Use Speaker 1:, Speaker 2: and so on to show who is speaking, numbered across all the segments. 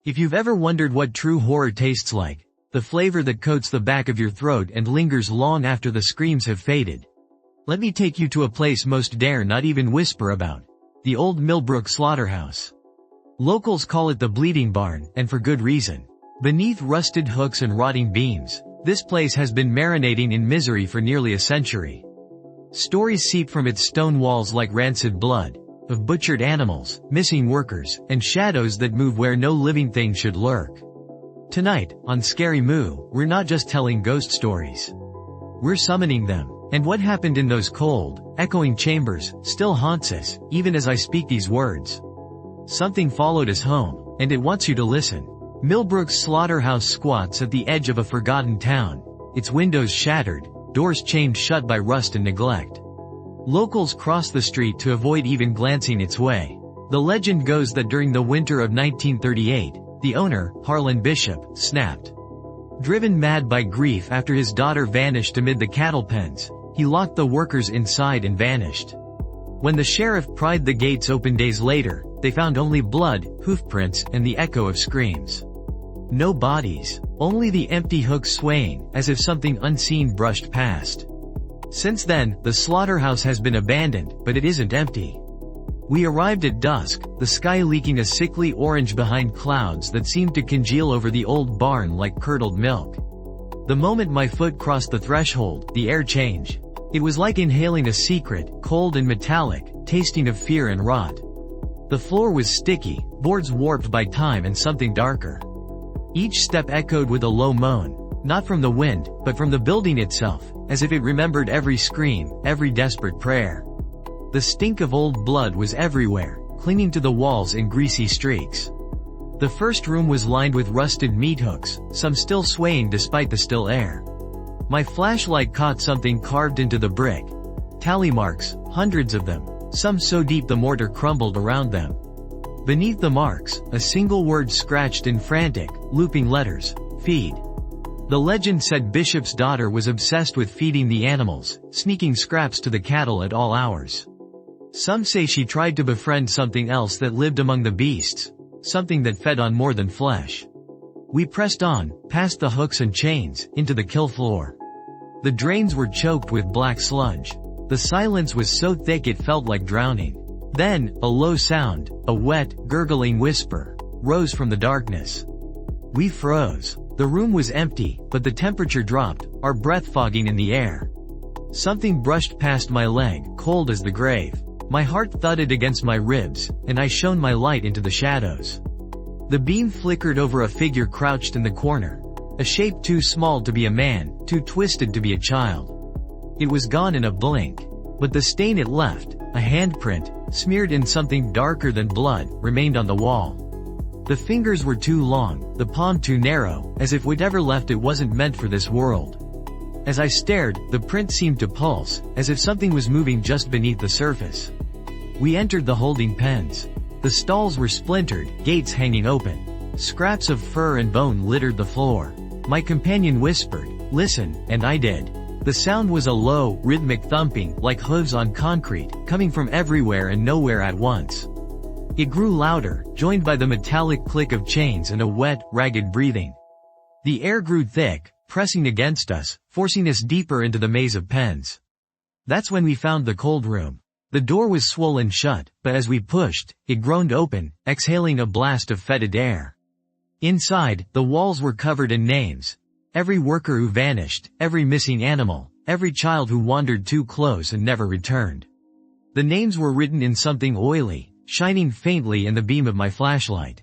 Speaker 1: If you've ever wondered what true horror tastes like, the flavor that coats the back of your throat and lingers long after the screams have faded, let me take you to a place most dare not even whisper about: the Old Millbrook Slaughterhouse. Locals call it the Bleeding Barn, and for good reason. Beneath rusted hooks and rotting beams, this place has been marinating in misery for nearly a century. Stories seep from its stone walls like rancid blood, of butchered animals, missing workers, and shadows that move where no living thing should lurk. Tonight, on Scary Moo, we're not just telling ghost stories. We're summoning them. And what happened in those cold, echoing chambers, still haunts us, even as I speak these words. Something followed us home, and it wants you to listen. Millbrook's Slaughterhouse squats at the edge of a forgotten town, its windows shattered, doors chained shut by rust and neglect. Locals cross the street to avoid even glancing its way. The legend goes that during the winter of 1938, the owner, Harlan Bishop, snapped. Driven mad by grief after his daughter vanished amid the cattle pens, he locked the workers inside and vanished. When the sheriff pried the gates open days later, they found only blood, hoofprints, and the echo of screams. No bodies, only the empty hooks swaying, as if something unseen brushed past. Since then, the slaughterhouse has been abandoned, but it isn't empty. We arrived at dusk, the sky leaking a sickly orange behind clouds that seemed to congeal over the old barn like curdled milk. The moment my foot crossed the threshold, the air changed. It was like inhaling a secret, cold and metallic, tasting of fear and rot. The floor was sticky, boards warped by time and something darker. Each step echoed with a low moan, not from the wind, but from the building itself, as if it remembered every scream, every desperate prayer. The stink of old blood was everywhere, clinging to the walls in greasy streaks. The first room was lined with rusted meat hooks, some still swaying despite the still air. My flashlight caught something carved into the brick. Tally marks, hundreds of them, some so deep the mortar crumbled around them. Beneath the marks, a single word scratched in frantic, looping letters: feed. The legend said Bishop's daughter was obsessed with feeding the animals, sneaking scraps to the cattle at all hours. Some say she tried to befriend something else that lived among the beasts, something that fed on more than flesh. We pressed on, past the hooks and chains, into the kill floor. The drains were choked with black sludge. The silence was so thick it felt like drowning. Then, a low sound, a wet, gurgling whisper, rose from the darkness. We froze. The room was empty, but the temperature dropped, our breath fogging in the air. Something brushed past my leg, cold as the grave. My heart thudded against my ribs, and I shone my light into the shadows. The beam flickered over a figure crouched in the corner. A shape too small to be a man, too twisted to be a child. It was gone in a blink. But the stain it left, a handprint, smeared in something darker than blood, remained on the wall. The fingers were too long, the palm too narrow, as if whatever left it wasn't meant for this world. As I stared, the print seemed to pulse, as if something was moving just beneath the surface. We entered the holding pens. The stalls were splintered, gates hanging open. Scraps of fur and bone littered the floor. My companion whispered, "Listen," and I did. The sound was a low, rhythmic thumping, like hooves on concrete, coming from everywhere and nowhere at once. It grew louder, joined by the metallic click of chains and a wet, ragged breathing. The air grew thick, pressing against us, forcing us deeper into the maze of pens. That's when we found the cold room. The door was swollen shut, but as we pushed, it groaned open, exhaling a blast of fetid air. Inside, the walls were covered in names. Every worker who vanished, every missing animal, every child who wandered too close and never returned. The names were written in something oily, shining faintly in the beam of my flashlight.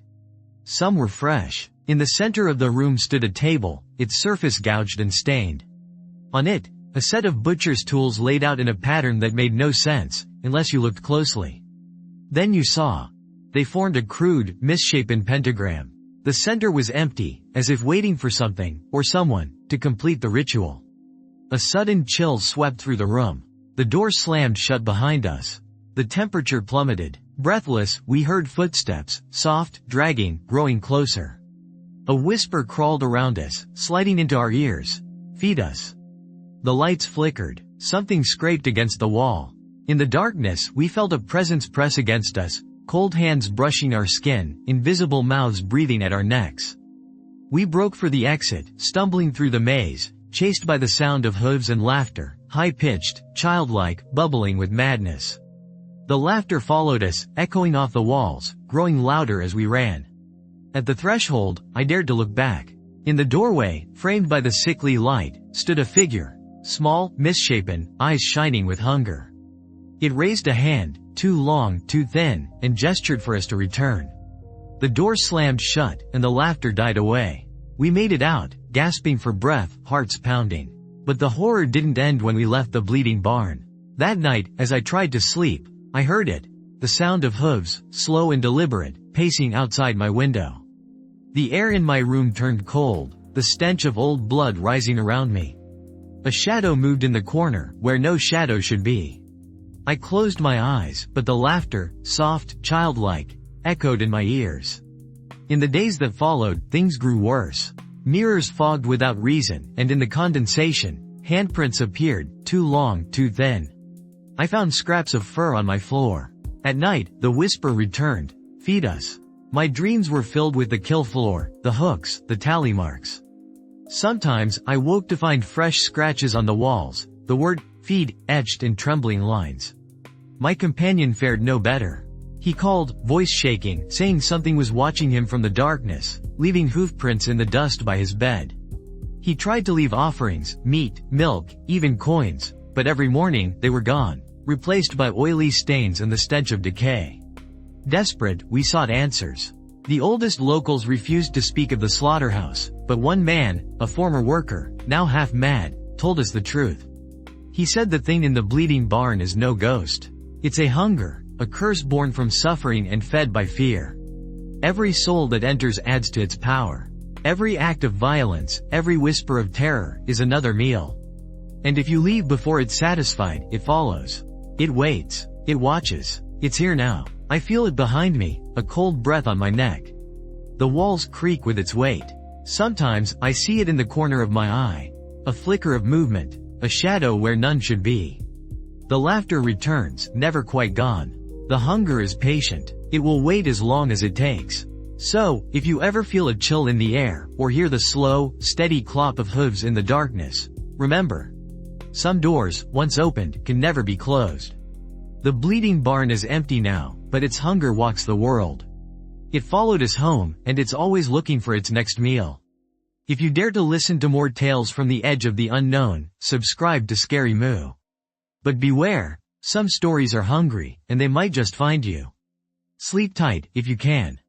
Speaker 1: Some were fresh. In the center of the room stood a table, its surface gouged and stained. On it, a set of butcher's tools laid out in a pattern that made no sense, unless you looked closely. Then you saw. They formed a crude, misshapen pentagram. The center was empty, as if waiting for something, or someone, to complete the ritual. A sudden chill swept through the room. The door slammed shut behind us. The temperature plummeted. Breathless, we heard footsteps, soft, dragging, growing closer. A whisper crawled around us, sliding into our ears. "Feed us." The lights flickered. Something scraped against the wall. In the darkness, we felt a presence press against us, cold hands brushing our skin, invisible mouths breathing at our necks. We broke for the exit, stumbling through the maze, chased by the sound of hooves and laughter, high-pitched, childlike, bubbling with madness. The laughter followed us, echoing off the walls, growing louder as we ran. At the threshold, I dared to look back. In the doorway, framed by the sickly light, stood a figure, small, misshapen, eyes shining with hunger. It raised a hand, too long, too thin, and gestured for us to return. The door slammed shut, and the laughter died away. We made it out, gasping for breath, hearts pounding. But the horror didn't end when we left the bleeding barn. That night, as I tried to sleep, I heard it. The sound of hooves, slow and deliberate, pacing outside my window. The air in my room turned cold, the stench of old blood rising around me. A shadow moved in the corner, where no shadow should be. I closed my eyes, but the laughter, soft, childlike, echoed in my ears. In the days that followed, things grew worse. Mirrors fogged without reason, and in the condensation, handprints appeared, too long, too thin. I found scraps of fur on my floor. At night, the whisper returned, "Feed us." My dreams were filled with the kill floor, the hooks, the tally marks. Sometimes, I woke to find fresh scratches on the walls, the word, "feed," etched in trembling lines. My companion fared no better. He called, voice shaking, saying something was watching him from the darkness, leaving hoofprints in the dust by his bed. He tried to leave offerings, meat, milk, even coins, but every morning, they were gone, replaced by oily stains and the stench of decay. Desperate, we sought answers. The oldest locals refused to speak of the slaughterhouse, but one man, a former worker, now half mad, told us the truth. He said the thing in the bleeding barn is no ghost. It's a hunger, a curse born from suffering and fed by fear. Every soul that enters adds to its power. Every act of violence, every whisper of terror, is another meal. And if you leave before it's satisfied, it follows. It waits. It watches. It's here now. I feel it behind me, a cold breath on my neck. The walls creak with its weight. Sometimes, I see it in the corner of my eye. A flicker of movement, a shadow where none should be. The laughter returns, never quite gone. The hunger is patient. It will wait as long as it takes. So, if you ever feel a chill in the air, or hear the slow, steady clop of hooves in the darkness, remember. Some doors, once opened, can never be closed. The bleeding barn is empty now, but its hunger walks the world. It followed us home, and it's always looking for its next meal. If you dare to listen to more tales from the edge of the unknown, subscribe to Scary Moo. But beware, some stories are hungry, and they might just find you. Sleep tight, if you can.